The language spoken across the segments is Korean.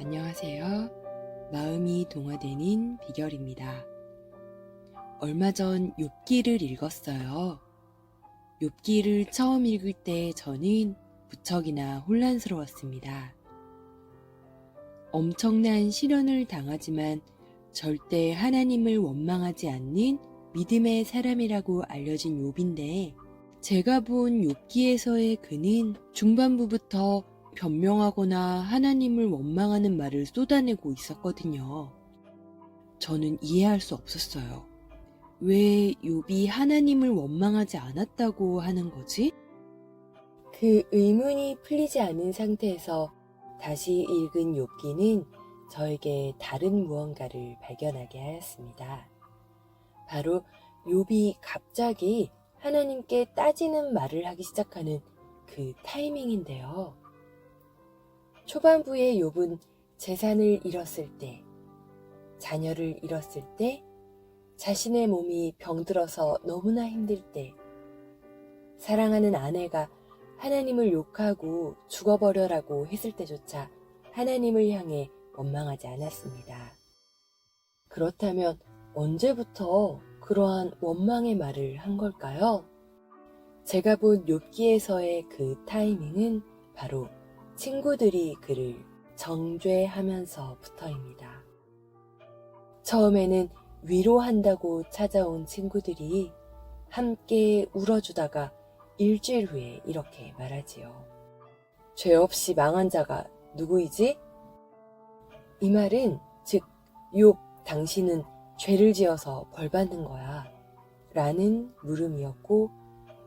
안녕하세요. 마음이 동화되는 비결입니다. 얼마 전 욥기를 읽었어요. 욥기를 처음 읽을 때 저는 무척이나 혼란스러웠습니다. 엄청난 시련을 당하지만 절대 하나님을 원망하지 않는 믿음의 사람이라고 알려진 욥인데, 제가 본 욥기에서의 그는 중반부부터 변명하거나 하나님을 원망하는 말을 쏟아내고 있었거든요. 저는 이해할 수 없었어요. 왜 욥이 하나님을 원망하지 않았다고 하는 거지? 그 의문이 풀리지 않은 상태에서 다시 읽은 욥기는 저에게 다른 무언가를 발견하게 하였습니다. 바로 욥이 갑자기 하나님께 따지는 말을 하기 시작하는 그 타이밍인데요. 초반부에 욥은 재산을 잃었을 때, 자녀를 잃었을 때, 자신의 몸이 병들어서 너무나 힘들 때, 사랑하는 아내가 하나님을 욕하고 죽어버려라고 했을 때조차 하나님을 향해 원망하지 않았습니다. 그렇다면 언제부터 그러한 원망의 말을 한 걸까요? 제가 본 욥기에서의 그 타이밍은 바로 친구들이 그를 정죄하면서부터입니다. 처음에는 위로한다고 찾아온 친구들이 함께 울어주다가 일주일 후에 이렇게 말하지요. 죄 없이 망한 자가 누구이지? 이 말은 즉 욥 당신은 죄를 지어서 벌받는 거야 라는 물음이었고,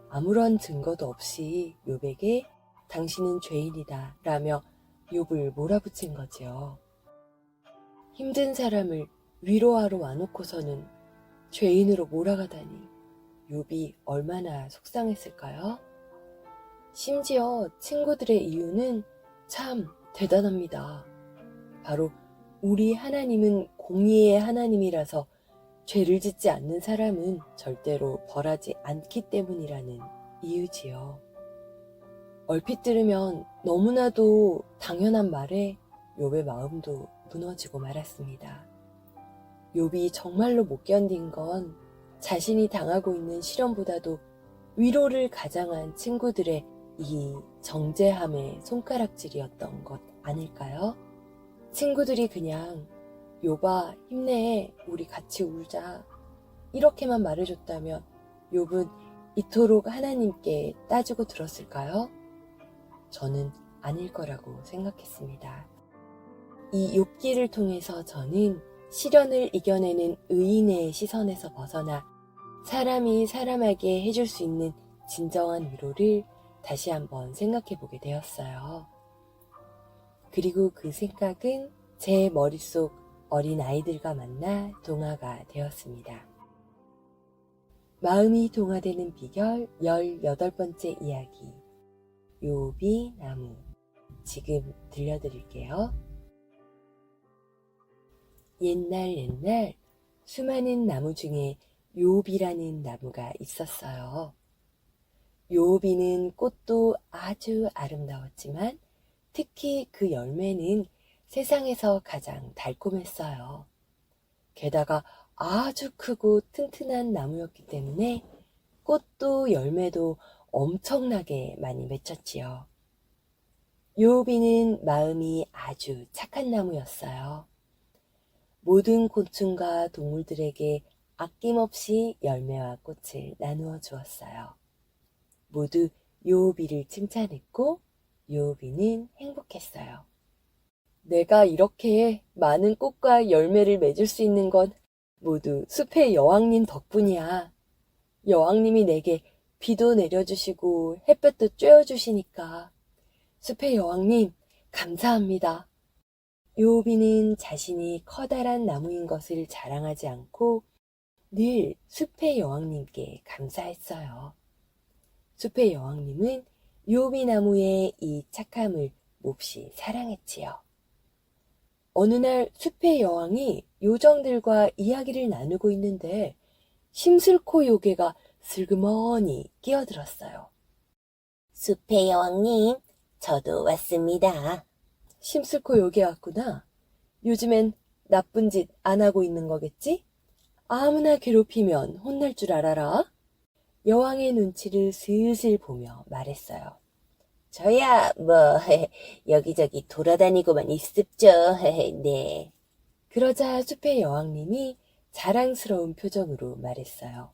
아무런 증거도 없이 욥에게 당신은 죄인이다 라며 욥을 몰아붙인 거지요. 힘든 사람을 위로하러 와놓고서는 죄인으로 몰아가다니 욥이 얼마나 속상했을까요? 심지어 친구들의 이유는 참 대단합니다. 바로 우리 하나님은 공의의 하나님이라서 죄를 짓지 않는 사람은 절대로 벌하지 않기 때문이라는 이유지요. 얼핏 들으면 너무나도 당연한 말에 욥의 마음도 무너지고 말았습니다. 욥이 정말로 못 견딘 건 자신이 당하고 있는 시련보다도 위로를 가장한 친구들의 이 정죄함의 손가락질이었던 것 아닐까요? 친구들이 그냥 욥아 힘내, 우리 같이 울자 이렇게만 말해줬다면 욥은 이토록 하나님께 따지고 들었을까요? 저는 아닐 거라고 생각했습니다. 이 욥기를 통해서 저는 시련을 이겨내는 의인의 시선에서 벗어나 사람이 사람에게 해줄 수 있는 진정한 위로를 다시 한번 생각해 보게 되었어요. 그리고 그 생각은 제 머릿속 어린 아이들과 만나 동화가 되었습니다. 마음이 동화되는 비결 18번째 이야기, 욥이 나무. 지금 들려드릴게요. 옛날 수많은 나무 중에 욥이라는 나무가 있었어요. 욥이는 꽃도 아주 아름다웠지만 특히 그 열매는 세상에서 가장 달콤했어요. 게다가 아주 크고 튼튼한 나무였기 때문에 꽃도 열매도 엄청나게 많이 맺혔지요. 욥이는 마음이 아주 착한 나무였어요. 모든 곤충과 동물들에게 아낌없이 열매와 꽃을 나누어 주었어요. 모두 욥이를 칭찬했고 욥이는 행복했어요. 내가 이렇게 많은 꽃과 열매를 맺을 수 있는 건 모두 숲의 여왕님 덕분이야. 여왕님이 내게 비도 내려주시고 햇볕도 쬐어주시니까 숲의 여왕님 감사합니다. 욥이는 자신이 커다란 나무인 것을 자랑하지 않고 늘 숲의 여왕님께 감사했어요. 숲의 여왕님은 욥이 나무의 이 착함을 몹시 사랑했지요. 어느 날 숲의 여왕이 요정들과 이야기를 나누고 있는데 심술코 요괴가 슬그머니 끼어들었어요. 숲의 여왕님, 저도 왔습니다. 심술코 요괴 왔구나. 요즘엔 나쁜 짓 안 하고 있는 거겠지? 아무나 괴롭히면 혼날 줄 알아라. 여왕의 눈치를 슬슬 보며 말했어요. 저야 여기저기 돌아다니고만 있습죠. 네. 그러자 숲의 여왕님이 자랑스러운 표정으로 말했어요.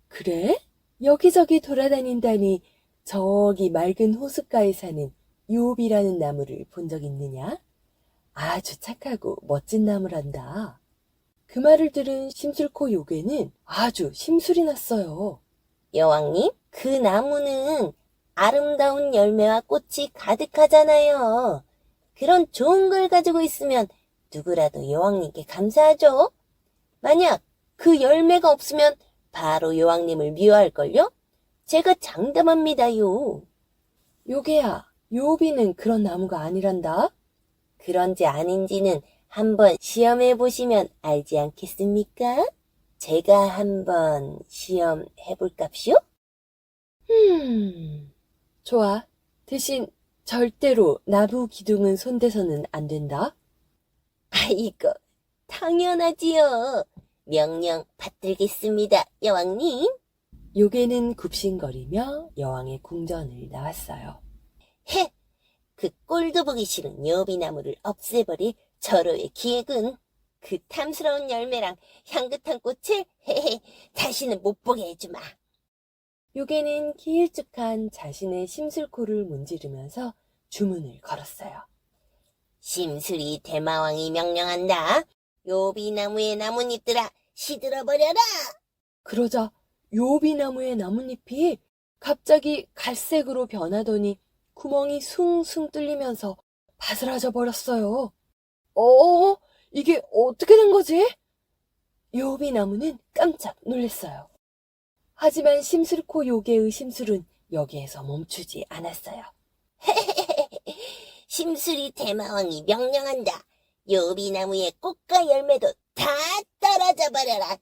그래? 여기저기 돌아다닌다니 저기 맑은 호숫가에 사는 유업이라는 나무를 본 적 있느냐? 아주 착하고 멋진 나무란다. 그 말을 들은 심술코 요괴는 아주 심술이 났어요. 여왕님, 그 나무는 아름다운 열매와 꽃이 가득하잖아요. 그런 좋은 걸 가지고 있으면 누구라도 여왕님께 감사하죠. 만약 그 열매가 없으면 바로 여왕님을 미워할걸요? 제가 장담합니다요. 요괴야, 요비는 그런 나무가 아니란다. 그런지 아닌지는 한번 시험해 보시면 알지 않겠습니까? 제가 한번 시험해 볼깝시오? 좋아. 대신 절대로 나무 기둥은 손대서는 안 된다. 아이고, 당연하지요. 명령 받들겠습니다, 여왕님. 요괴는 굽신거리며 여왕의 궁전을 나왔어요. 헤! 그 꼴도 보기 싫은 여비나무를 없애버릴 절호의 기획은 그 탐스러운 열매랑 향긋한 꽃을 다시는 못 보게 해주마. 요괴는 길쭉한 자신의 심술코를 문지르면서 주문을 걸었어요. 심술이 대마왕이 명령한다. 요비나무의 나뭇잎들아 시들어버려라. 그러자 요비나무의 나뭇잎이 갑자기 갈색으로 변하더니 구멍이 숭숭 뚫리면서 바스라져 버렸어요. 이게 어떻게 된 거지? 요비나무는 깜짝 놀랐어요. 하지만 심술코 요괴의 심술은 여기에서 멈추지 않았어요. 심술이 대마왕이 명령한다. 요비나무의 꽃과 열매도 다 떨어져 버려라.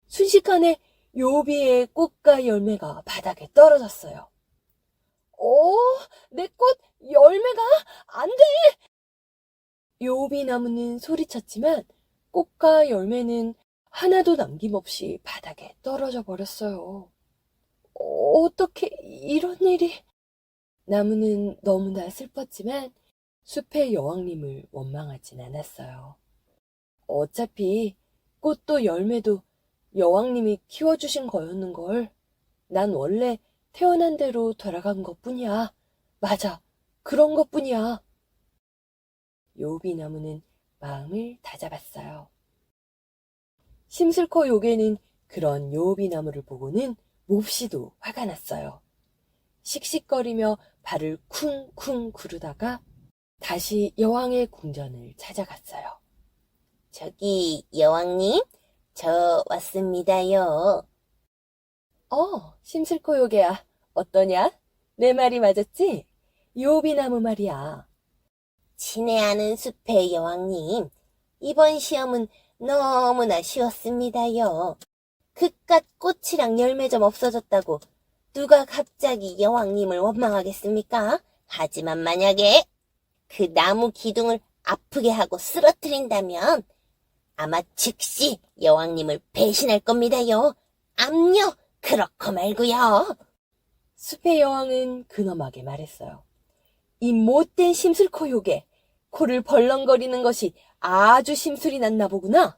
순식간에 요비의 꽃과 열매가 바닥에 떨어졌어요. 내 꽃 열매가 안 돼! 요비나무는 소리쳤지만 꽃과 열매는 하나도 남김없이 바닥에 떨어져 버렸어요. 어떻게 이런 일이... 나무는 너무나 슬펐지만 숲의 여왕님을 원망하진 않았어요. 어차피 꽃도 열매도 여왕님이 키워주신 거였는걸. 난 원래 태어난 대로 돌아간 것뿐이야. 맞아, 그런 것뿐이야. 요비나무는 마음을 다잡았어요. 심술코 요괴는 그런 요비나무를 보고는 몹시도 화가 났어요. 씩씩거리며 발을 쿵쿵 구르다가 다시 여왕의 궁전을 찾아갔어요. 저기 여왕님, 저 왔습니다요. 심술코 요괴야. 어떠냐? 내 말이 맞았지? 요비나무 말이야. 친애하는 숲의 여왕님, 이번 시험은 너무나 쉬웠습니다요. 그깟 꽃이랑 열매 좀 없어졌다고 누가 갑자기 여왕님을 원망하겠습니까? 하지만 만약에 그 나무 기둥을 아프게 하고 쓰러뜨린다면 아마 즉시 여왕님을 배신할 겁니다요. 암요, 그렇고 말고요. 숲의 여왕은 근엄하게 말했어요. 이 못된 심술코 요괴, 코를 벌렁거리는 것이 아주 심술이 났나 보구나.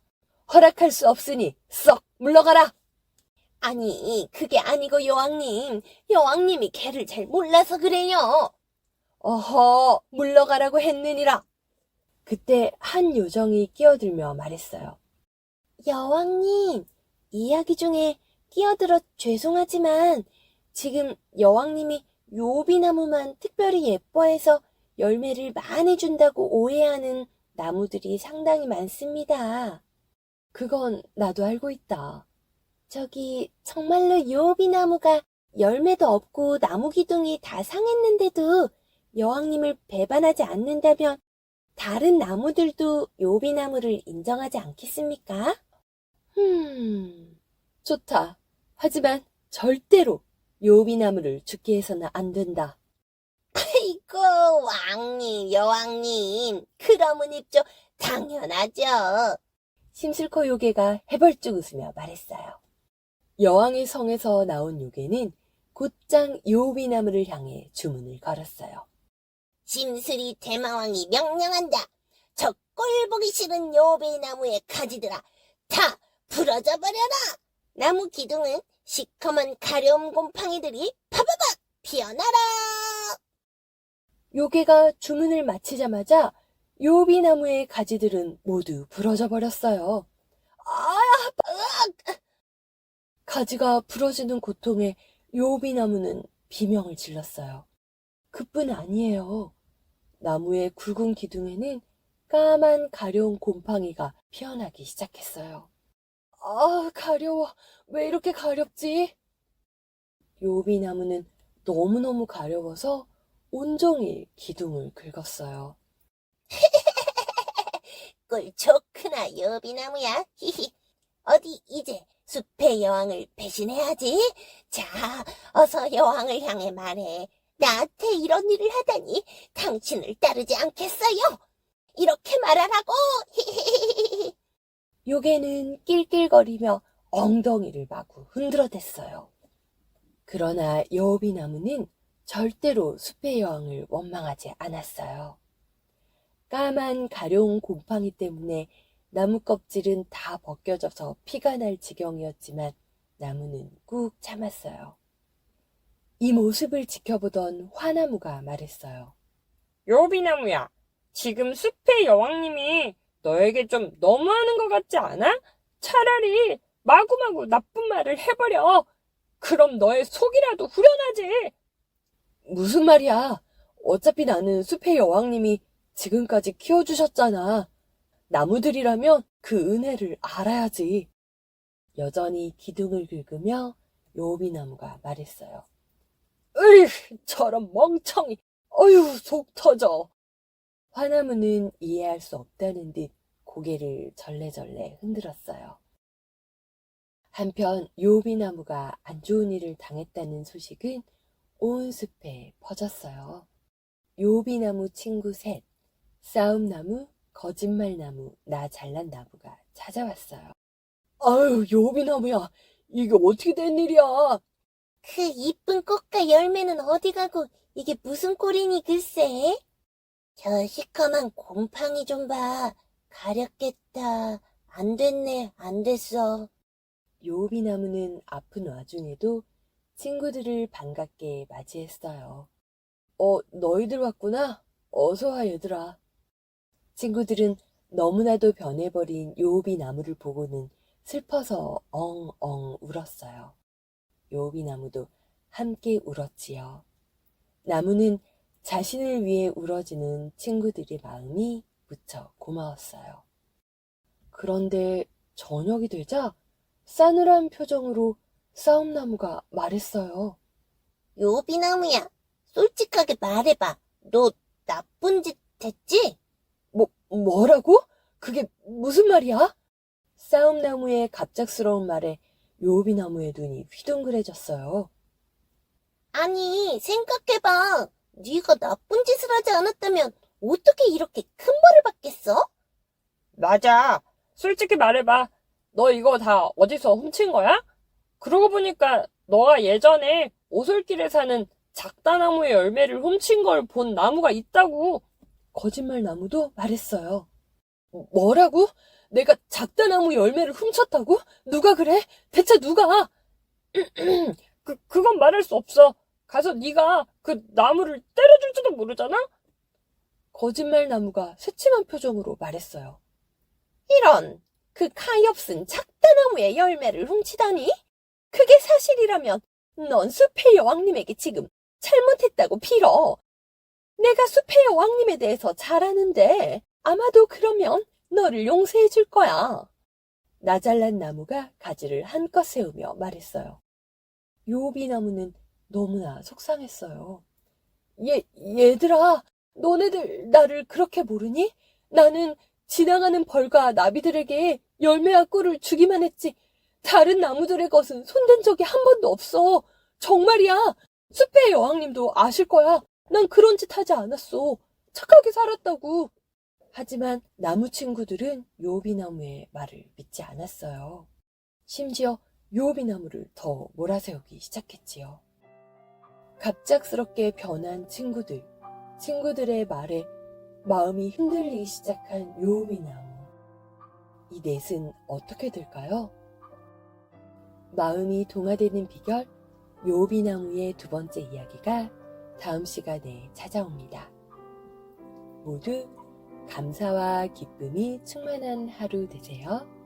허락할 수 없으니 썩 물러가라. 아니, 그게 아니고 여왕님, 여왕님이 개를 잘 몰라서 그래요. 어허, 물러가라고 했느니라. 그때 한 요정이 끼어들며 말했어요. 여왕님, 이야기 중에 끼어들어 죄송하지만 지금 여왕님이 요비나무만 특별히 예뻐해서 열매를 많이 준다고 오해하는 나무들이 상당히 많습니다. 그건 나도 알고 있다. 저기 정말로 요비나무가 열매도 없고 나무 기둥이 다 상했는데도 여왕님을 배반하지 않는다면 다른 나무들도 요비나무를 인정하지 않겠습니까? 좋다. 하지만 절대로 요비나무를 죽게 해서는 안 된다. 아이고, 아이고, 왕님, 여왕님, 그러면 입죠. 당연하죠. 심술코 요괴가 해벌쭉 웃으며 말했어요. 여왕의 성에서 나온 요괴는 곧장 요비나무를 향해 주문을 걸었어요. 심술이 대마왕이 명령한다. 저 꼴보기 싫은 요비나무의 가지들아, 다 부러져 버려라. 나무 기둥은 시커먼 가려움 곰팡이들이 파바박 피어나라. 요괴가 주문을 마치자마자 요비나무의 가지들은 모두 부러져 버렸어요. 가지가 부러지는 고통에 요비나무는 비명을 질렀어요. 그뿐 아니에요. 나무의 굵은 기둥에는 까만 가려운 곰팡이가 피어나기 시작했어요. 가려워. 왜 이렇게 가렵지? 요비나무는 너무너무 가려워서 온종일 기둥을 긁었어요. 꿀 좋구나, 요비나무야. 히히. 어디 이제 숲의 여왕을 배신해야지. 자, 어서 여왕을 향해 말해. 나한테 이런 일을 하다니 당신을 따르지 않겠어요. 이렇게 말하라고. 요괴는 낄낄거리며 엉덩이를 마구 흔들어댔어요. 그러나 여우비나무는 절대로 숲의 여왕을 원망하지 않았어요. 까만 가려운 곰팡이 때문에 나무 껍질은 다 벗겨져서 피가 날 지경이었지만 나무는 꾹 참았어요. 이 모습을 지켜보던 화나무가 말했어요. 요비나무야, 지금 숲의 여왕님이 너에게 좀 너무하는 것 같지 않아? 차라리 마구마구 나쁜 말을 해버려. 그럼 너의 속이라도 후련하지. 무슨 말이야? 어차피 나는 숲의 여왕님이 지금까지 키워주셨잖아. 나무들이라면 그 은혜를 알아야지. 여전히 기둥을 긁으며 요비나무가 말했어요. 으이, 저런 멍청이. 어휴, 속 터져. 화나무는 이해할 수 없다는 듯 고개를 절레절레 흔들었어요. 한편 요비나무가 안 좋은 일을 당했다는 소식은 온 숲에 퍼졌어요. 요비나무 친구 셋, 싸움나무, 거짓말나무, 나 잘난 나무가 찾아왔어요. 아유, 요비나무야, 이게 어떻게 된 일이야? 그 이쁜 꽃과 열매는 어디 가고 이게 무슨 꼴이니 글쎄? 저 시커먼 곰팡이 좀 봐. 가렵겠다. 안 됐네, 안 됐어. 요비나무는 아픈 와중에도 친구들을 반갑게 맞이했어요. 너희들 왔구나? 어서 와, 얘들아. 친구들은 너무나도 변해버린 요비나무를 보고는 슬퍼서 엉엉 울었어요. 요비나무도 함께 울었지요. 나무는 자신을 위해 울어주는 친구들의 마음이 무척 고마웠어요. 그런데 저녁이 되자 싸늘한 표정으로 싸움나무가 말했어요. 요비나무야, 솔직하게 말해봐. 너 나쁜 짓 했지? 뭐라고? 그게 무슨 말이야? 싸움나무의 갑작스러운 말에 요비나무의 눈이 휘둥그레졌어요. 아니, 생각해봐. 네가 나쁜 짓을 하지 않았다면 어떻게 이렇게 큰 벌을 받겠어? 맞아. 솔직히 말해봐. 너 이거 다 어디서 훔친 거야? 그러고 보니까 너가 예전에 오솔길에 사는 작다나무의 열매를 훔친 걸 본 나무가 있다고. 거짓말 나무도 말했어요. 뭐라고? 내가 작다나무 열매를 훔쳤다고? 누가 그래? 대체 누가? 그건 말할 수 없어. 가서 네가 그 나무를 때려줄지도 모르잖아? 거짓말 나무가 새침한 표정으로 말했어요. 이런, 그 가엾은 작다나무의 열매를 훔치다니? 그게 사실이라면 넌 숲의 여왕님에게 지금 잘못했다고 빌어. 내가 숲의 여왕님에 대해서 잘 아는데 아마도 그러면 너를 용서해 줄 거야. 나 잘난 나무가 가지를 한껏 세우며 말했어요. 요비나무는 너무나 속상했어요. 얘들아, 너네들 나를 그렇게 모르니? 나는 지나가는 벌과 나비들에게 열매와 꿀을 주기만 했지 다른 나무들의 것은 손댄 적이 한 번도 없어. 정말이야. 숲의 여왕님도 아실 거야. 난 그런 짓 하지 않았어. 착하게 살았다고. 하지만 나무 친구들은 요비나무의 말을 믿지 않았어요. 심지어 요비나무를 더 몰아세우기 시작했지요. 갑작스럽게 변한 친구들의 말에 마음이 흔들리기 시작한 요비나무. 이 넷은 어떻게 될까요? 마음이 동화되는 비결, 요비나무의 두 번째 이야기가 다음 시간에 찾아옵니다. 모두 감사와 기쁨이 충만한 하루 되세요.